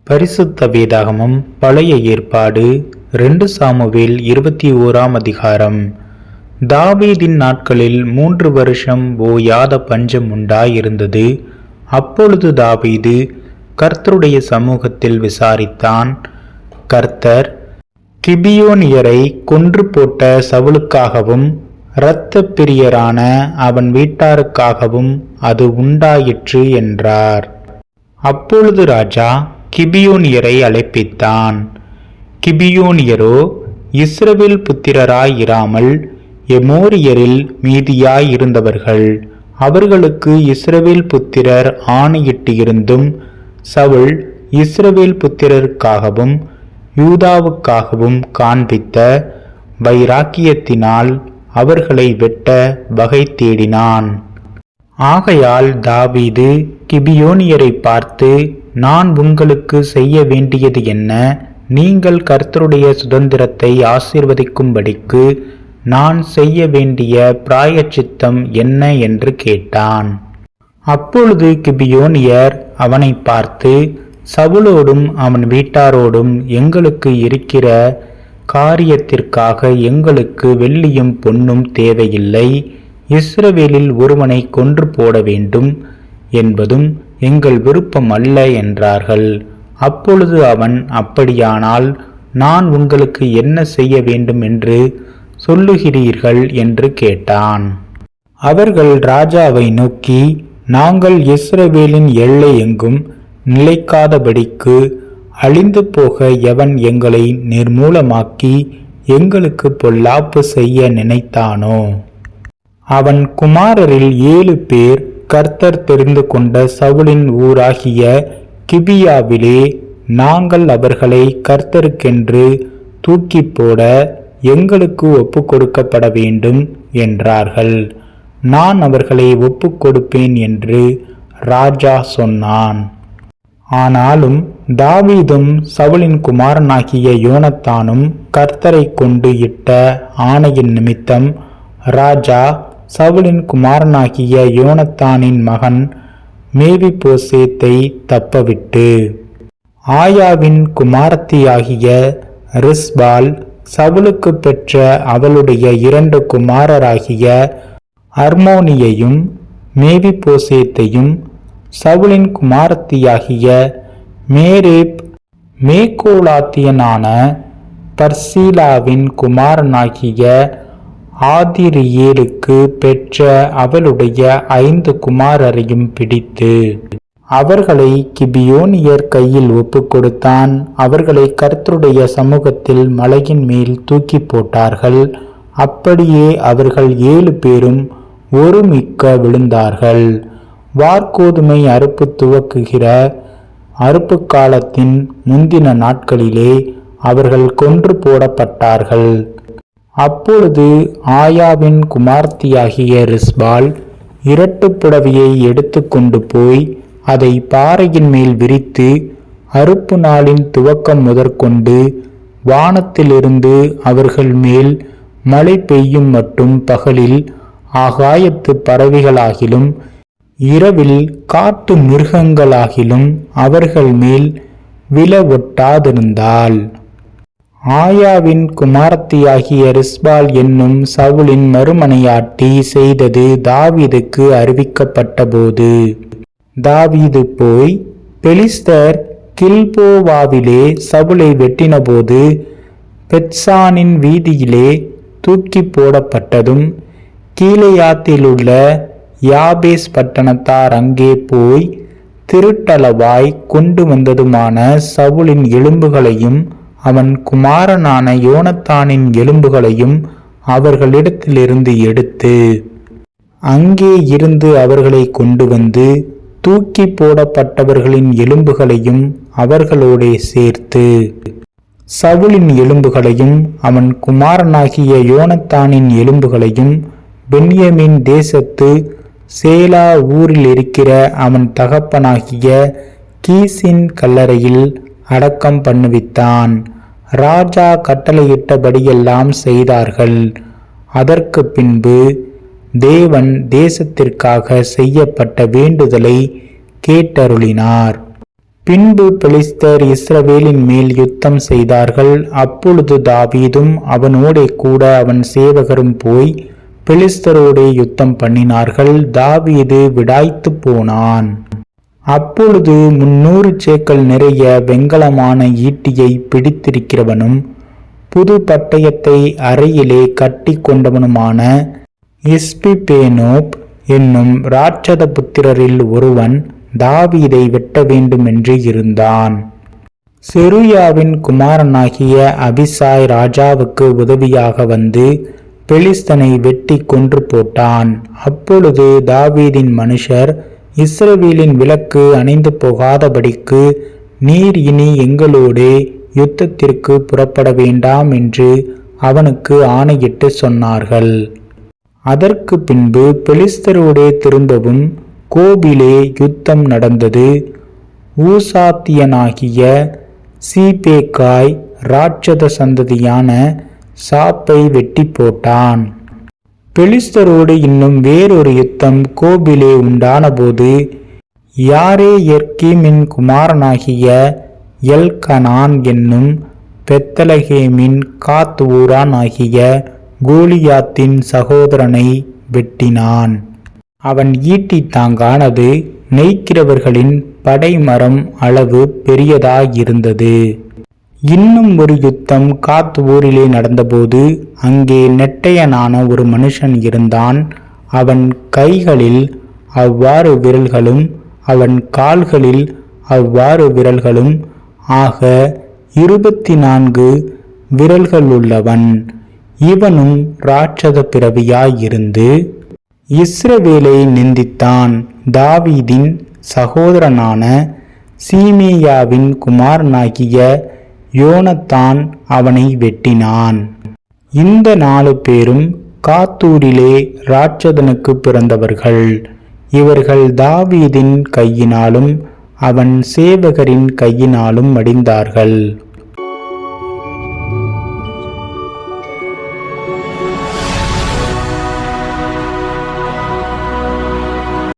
பரிசுத்த வேதாகமம் பழைய ஏற்பாடு 2 சாமுவேல் 21 அதிகாரம். தாவீதின் நாட்களில் 3 வருஷம் ஓயாத பஞ்சம் உண்டாயிருந்தது. அப்பொழுது தாவீது கர்த்தருடைய சமூகத்தில் விசாரித்தான். கர்த்தர் கிபியோனியரை கொன்று போட்ட சவுலுக்காகவும் இரத்த பிரியரான அவன் வீட்டாருக்காகவும் அது உண்டாயிற்று என்றார். அப்பொழுது ராஜா கிபியோனியரை அழைப்பித்தான். கிபியோனியரோ இஸ்ரவேல் புத்திரராயிராமல் எமோரியரில் மீதியாயிருந்தவர்கள். அவர்களுக்கு இஸ்ரவேல் புத்திரர் ஆணையிட்டு இருந்தும் சவுல் இஸ்ரவேல் புத்திரருக்காகவும் யூதாவுக்காகவும் காண்பித்த வைராக்கியத்தினால் அவர்களை வெட்ட வகை தேடினான். ஆகையால் தாவீது கிபியோனியரை பார்த்து, நான் உங்களுக்கு செய்ய வேண்டியது என்ன? நீங்கள் கர்த்தருடைய சுதந்திரத்தை ஆசீர்வதிக்கும்படிக்கு நான் செய்ய வேண்டிய பிராயச்சித்தம் என்ன என்று கேட்டான். அப்பொழுது கிபியோனியர் அவனை பார்த்து, சவுலோடும் அவன் வீட்டாரோடும் எங்களுக்கு இருக்கிற காரியத்திற்காக எங்களுக்கு வெள்ளியும் பொன்னும் தேவையில்லை. இஸ்ரவேலில் ஒருவனை கொன்று போட வேண்டும் என்பதும் எங்கள் விருப்பம் அல்ல என்றார்கள். அப்பொழுது அவன், அப்படியானால் நான் உங்களுக்கு என்ன செய்ய வேண்டும் என்று சொல்லுகிறீர்கள் என்று கேட்டான். அவர்கள் ராஜாவை நோக்கி, நாங்கள் இஸ்ரவேலின் எல்லை எங்கும் நிலைக்காதபடிக்கு அழிந்து போக எவன் எங்களை நிர்மூலமாக்கி எங்களுக்கு பொல்லாப்பு செய்ய நினைத்தானோ அவன் குமாரரில் 7 பேர் கர்த்தர் தெரிந்து கொண்ட சவுலின் ஊராகிய கிபியாவிலே நாங்கள் அவர்களை கர்த்தருக்கென்று தூக்கி போட எங்களுக்கு ஒப்பு கொடுக்கப்பட வேண்டும் என்றார்கள். நான் அவர்களை ஒப்பு கொடுப்பேன் என்று ராஜா சொன்னான். ஆனாலும் தாவீதும் சவுலின் குமாரனாகிய யோனத்தானும் கர்த்தரை கொண்டு இட்ட ஆணையின் நிமித்தம் ராஜா சவுலின் குமாரனாகிய யோனத்தானின் மகன் மேவிபோசேத்தை தப்பவிட்டு ஆயாவின் குமாரத்தியாகிய ரிஸ்பால் சவுலுக்கு பெற்ற அவளுடைய 2 குமாரராகிய அர்மோனியையும் மேவிபோசேத்தையும் சவுலின் குமாரத்தியாகிய மேரேப் மேகோலாத்தியனான பர்சீலாவின் குமாரனாகிய ஆதிரியேலுக்கு பெற்ற அவளுடைய 5 குமாரரையும் பிடித்து அவர்களை கிபியோனியர் கையில் ஒப்பு கொடுத்தான். அவர்களை கர்த்தருடைய சமூகத்தில் மலையின் மேல் தூக்கி போட்டார்கள். அப்படியே அவர்கள் 7 பேரும் ஒருமிக்க விழுந்தார்கள். வார்கோதுமை அறுப்பு துவக்குகிற அறுப்பு காலத்தின் முந்தின நாட்களிலே அவர்கள் கொன்று போடப்பட்டார்கள். அப்பொழுது ஆயாவின் குமார்த்தியாகிய ரிஸ்பால் 2 புடவையை எடுத்து கொண்டு போய் அதை பாறையின் மேல் விரித்து அறுப்பு நாளின் துவக்கம் முதற்கொண்டு வானத்திலிருந்து அவர்கள் மேல் மழை பெய்யும் மட்டும் பகலில் ஆகாயத்து பறவைகளாகிலும் இரவில் காட்டு மிருகங்களாகிலும் அவர்கள் மேல் விழ ஒட்டாதிருந்தாள். ஆயாவின் குமாரத்தியாகிய ரிஸ்பால் என்னும் சவுலின் மறுமனையாட்டி செய்தது தாவீதுக்கு அறிவிக்கப்பட்ட போது தாவீது போய் பெலிஸ்தர் கில்போவாவிலே சவுலை வெட்டினபோது பெத்சானின் வீதியிலே தூக்கி போடப்பட்டதும் கீலேயாத்திலுள்ள யாபேஸ் பட்டணத்தார் அங்கே போய் திருட்டளவாய் கொண்டு வந்ததுமான சவுலின் எலும்புகளையும் அவன் குமாரனான யோனத்தானின் எலும்புகளையும் அவர்களிடத்திலிருந்து எடுத்து அங்கே இருந்து அவர்களை கொண்டு வந்து தூக்கி போடப்பட்டவர்களின் எலும்புகளையும் அவர்களோடே சேர்த்து சவுலின் எலும்புகளையும் அவன் குமாரனாகிய யோனத்தானின் எலும்புகளையும் பென்யமீன் தேசத்து சேலா ஊரில் இருக்கிற அவன் தகப்பனாகிய கீசின் கல்லறையில் அடக்கம் பண்ணுவித்தான். ராஜா கட்டளையிட்டபடியெல்லாம் செய்தார்கள். அதற்கு பின்பு தேவன் தேசத்திற்காக செய்யப்பட்ட வேண்டுதலை கேட்டருளினார். பின்பு பெலிஸ்தர் இஸ்ரவேலின் மேல் யுத்தம் செய்தார்கள். அப்பொழுது தாவீதும் அவனோடே கூட அவன் சேவகரும் போய் பெலிஸ்தரோடே யுத்தம் பண்ணினார்கள். தாவீது விடாய்த்து போனான். அப்பொழுது 300 சேக்கல் நிறைய வெண்கலமான ஈட்டியை பிடித்திருக்கிறவனும் புது பட்டயத்தை அறையிலே கட்டி கொண்டவனுமான இஸ்பிபேனோப் என்னும் ராட்சத புத்திரரில் ஒருவன் தாவீதை வெட்ட வேண்டுமென்று இருந்தான். செருயாவின் குமாரனாகிய அபிசாய் ராஜாவுக்கு உதவியாக வந்து பெலிஸ்தனை வெட்டி கொன்று போட்டான். அப்பொழுது தாவீதின் மனுஷர், இஸ்ரவேலின் விளக்கு அணைந்து போகாதபடிக்கு நீர் இனி எங்களோடே யுத்தத்திற்கு புறப்பட வேண்டாம் என்று அவனுக்கு ஆணையிட்டு சொன்னார்கள். அதற்கு பின்பு பெலிஸ்தரோடே திரும்பவும் கோபிலே யுத்தம் நடந்தது. ஊசாத்தியனாகிய சீபேக்காய் ராட்சத சந்ததியான சாப்பை வெட்டி போட்டான். பெலிஸ்தரோடு இன்னும் வேறொரு யுத்தம் கோபிலே உண்டானபோது யாரே எர்கீமின் குமாரனாகிய எல்கனான் என்னும் பெத்தலகேமின் காத் ஊரான் ஆகிய கோலியாத்தின் சகோதரனை வெட்டினான். அவன் ஈட்டி தாங்கானது நெய்க்கிறவர்களின் படைமரம் அளவு பெரியதாயிருந்தது. இன்னும் ஒரு யுத்தம் காத் ஊரிலே நடந்தபோது அங்கே நெட்டையனான ஒரு மனுஷன் இருந்தான். அவன் கைகளில் அவ்வாறு விரல்களும் அவன் கால்களில் அவ்வாறு விரல்களும் ஆக 24 விரல்களுள்ளவன். இவனும் ராட்சத பிறவியாயிருந்து இஸ்ரவேலை நிந்தித்தான். தாவீதின் சகோதரனான சீமேயாவின் குமாரனாகிய யோனத்தான் அவனை வெட்டினான். இந்த 4 பேரும் காத்தூரிலே ராட்சதனுக்கு பிறந்தவர்கள். இவர்கள் தாவீதின் கையினாலும் அவன் சேவகரின் கையினாலும் மடிந்தார்கள்.